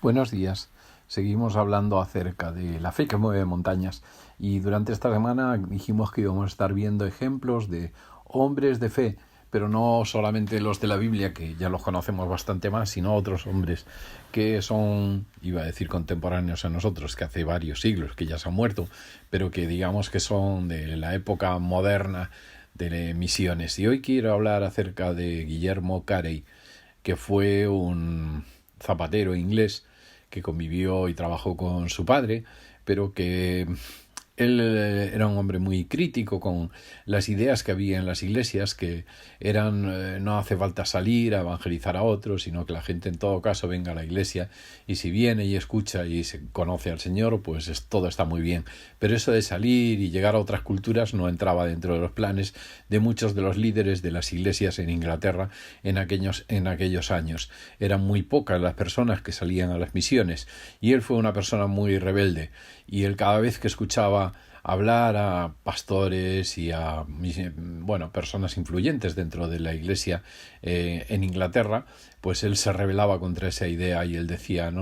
Buenos días. Seguimos hablando acerca de la fe que mueve montañas y durante esta semana dijimos que íbamos a estar viendo ejemplos de hombres de fe, pero no solamente los de la Biblia, que ya los conocemos bastante más, sino otros hombres que son, iba a decir contemporáneos a nosotros, que hace varios siglos que ya se han muerto, pero que digamos que son de la época moderna de misiones. Y hoy quiero hablar acerca de Guillermo Carey, que fue un zapatero inglés que convivió y trabajó con su padre, pero que él era un hombre muy crítico con las ideas que había en las iglesias, que eran no hace falta salir a evangelizar a otros, sino que la gente en todo caso venga a la iglesia y si viene y escucha y se conoce al Señor, pues todo está muy bien. Pero eso de salir y llegar a otras culturas no entraba dentro de los planes de muchos de los líderes de las iglesias en Inglaterra en aquellos años. Eran muy pocas las personas que salían a las misiones y él fue una persona muy rebelde y él cada vez que escuchaba hablar a pastores y a personas influyentes dentro de la iglesia en Inglaterra, pues él se rebelaba contra esa idea y él decía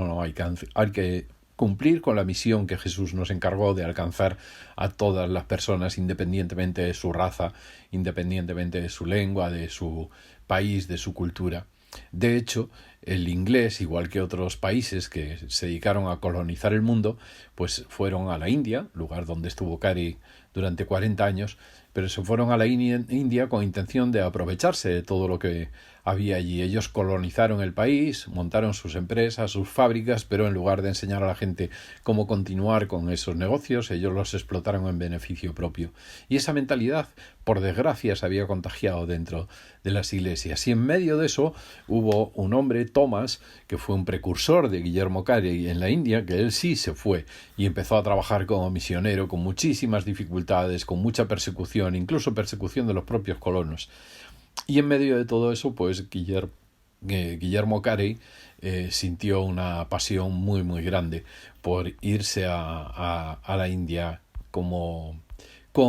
hay que cumplir con la misión que Jesús nos encargó de alcanzar a todas las personas independientemente de su raza, independientemente de su lengua, de su país, de su cultura. De hecho, el inglés, igual que otros países que se dedicaron a colonizar el mundo, pues fueron a la India, lugar donde estuvo Carey durante 40 años, pero se fueron a la India con intención de aprovecharse de todo lo que había allí. Ellos colonizaron el país, montaron sus empresas, sus fábricas, pero en lugar de enseñar a la gente cómo continuar con esos negocios, ellos los explotaron en beneficio propio. Y esa mentalidad, por desgracia, se había contagiado dentro de las iglesias. Y en medio de eso hubo un hombre, Thomas, que fue un precursor de Guillermo Carey en la India, que él sí se fue y empezó a trabajar como misionero con muchísimas dificultades, con mucha persecución, incluso persecución de los propios colonos. Y en medio de todo eso, pues Guillermo Carey sintió una pasión muy, muy grande por irse a la India como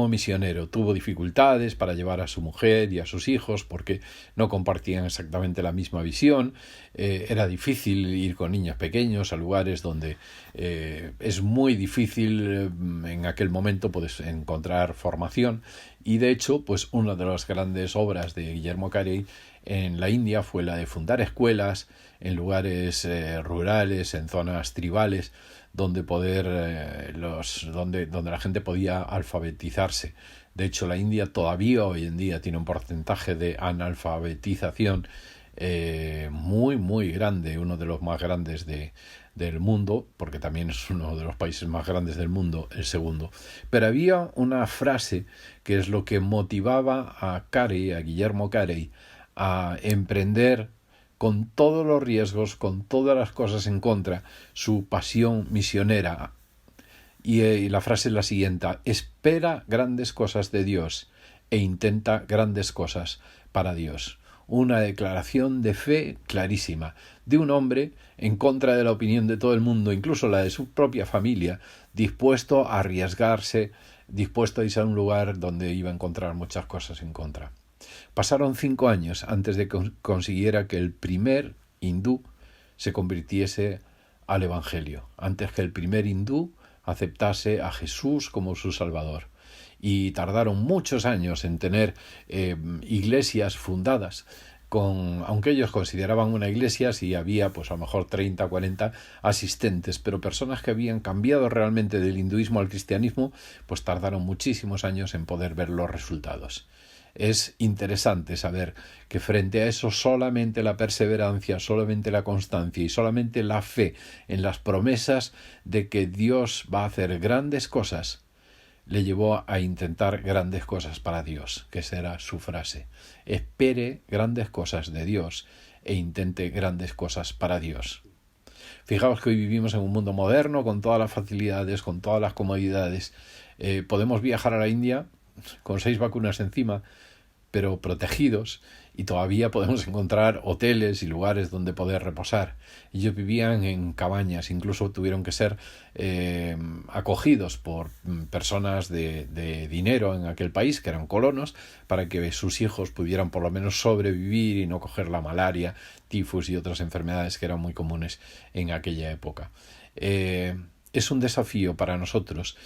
misionero. Tuvo dificultades para llevar a su mujer y a sus hijos porque no compartían exactamente la misma visión. Era difícil ir con niños pequeños a lugares donde es muy difícil en aquel momento pues, encontrar formación. Y de hecho, pues una de las grandes obras de Guillermo Carey en la India fue la de fundar escuelas en lugares rurales, en zonas tribales, donde donde la gente podía alfabetizarse. De hecho, la India todavía hoy en día tiene un porcentaje de analfabetización muy, muy grande, uno de los más grandes del mundo, porque también es uno de los países más grandes del mundo, el segundo. Pero había una frase que es lo que motivaba a Guillermo Carey, a emprender con todos los riesgos, con todas las cosas en contra, su pasión misionera. Y la frase es la siguiente: espera grandes cosas de Dios e intenta grandes cosas para Dios. Una declaración de fe clarísima de un hombre en contra de la opinión de todo el mundo, incluso la de su propia familia, dispuesto a arriesgarse, dispuesto a irse a un lugar donde iba a encontrar muchas cosas en contra. Pasaron 5 años antes de que consiguiera que el primer hindú se convirtiese al Evangelio, antes que el primer hindú aceptase a Jesús como su Salvador. Y tardaron muchos años en tener iglesias fundadas, aunque ellos consideraban una iglesia si había pues a lo mejor 30 o 40 asistentes, pero personas que habían cambiado realmente del hinduismo al cristianismo, pues tardaron muchísimos años en poder ver los resultados. Es interesante saber que frente a eso solamente la perseverancia, solamente la constancia y solamente la fe en las promesas de que Dios va a hacer grandes cosas le llevó a intentar grandes cosas para Dios, que esa era su frase. Espere grandes cosas de Dios e intente grandes cosas para Dios. Fijaos que hoy vivimos en un mundo moderno con todas las facilidades, con todas las comodidades. Podemos viajar a la India con 6 vacunas encima, pero protegidos, y todavía podemos encontrar hoteles y lugares donde poder reposar. Ellos vivían en cabañas, incluso tuvieron que ser acogidos por personas de dinero en aquel país, que eran colonos, para que sus hijos pudieran por lo menos sobrevivir y no coger la malaria, tifus y otras enfermedades que eran muy comunes en aquella época. Es un desafío para nosotros,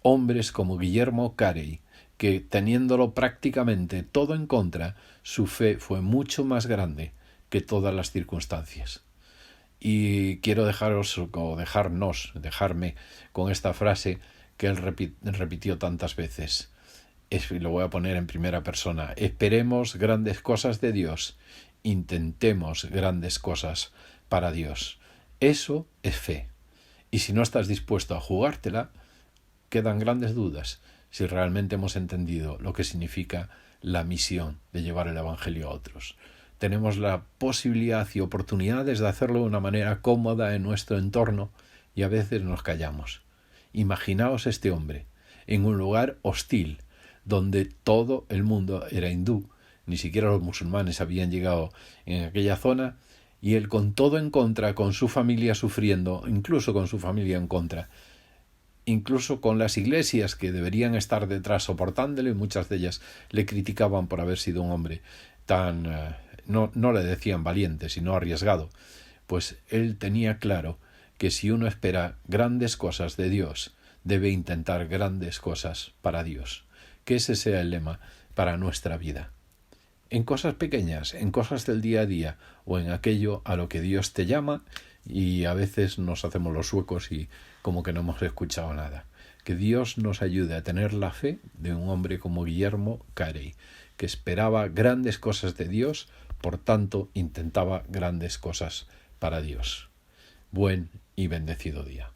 hombres como Guillermo Carey, que teniéndolo prácticamente todo en contra, su fe fue mucho más grande que todas las circunstancias. Y quiero dejarme con esta frase que él repitió tantas veces. Lo voy a poner en primera persona. Esperemos grandes cosas de Dios. Intentemos grandes cosas para Dios. Eso es fe. Y si no estás dispuesto a jugártela, quedan grandes dudas si realmente hemos entendido lo que significa la misión de llevar el Evangelio a otros. Tenemos la posibilidad y oportunidades de hacerlo de una manera cómoda en nuestro entorno y a veces nos callamos. Imaginaos este hombre en un lugar hostil donde todo el mundo era hindú, ni siquiera los musulmanes habían llegado en aquella zona, y él con todo en contra, con su familia sufriendo, incluso con su familia en contra, incluso con las iglesias que deberían estar detrás soportándole, muchas de ellas le criticaban por haber sido un hombre tan, no le decían valiente, sino arriesgado. Pues él tenía claro que si uno espera grandes cosas de Dios, debe intentar grandes cosas para Dios. Que ese sea el lema para nuestra vida. En cosas pequeñas, en cosas del día a día o en aquello a lo que Dios te llama, y a veces nos hacemos los suecos y como que no hemos escuchado nada. Que Dios nos ayude a tener la fe de un hombre como Guillermo Carey, que esperaba grandes cosas de Dios, por tanto intentaba grandes cosas para Dios. Buen y bendecido día.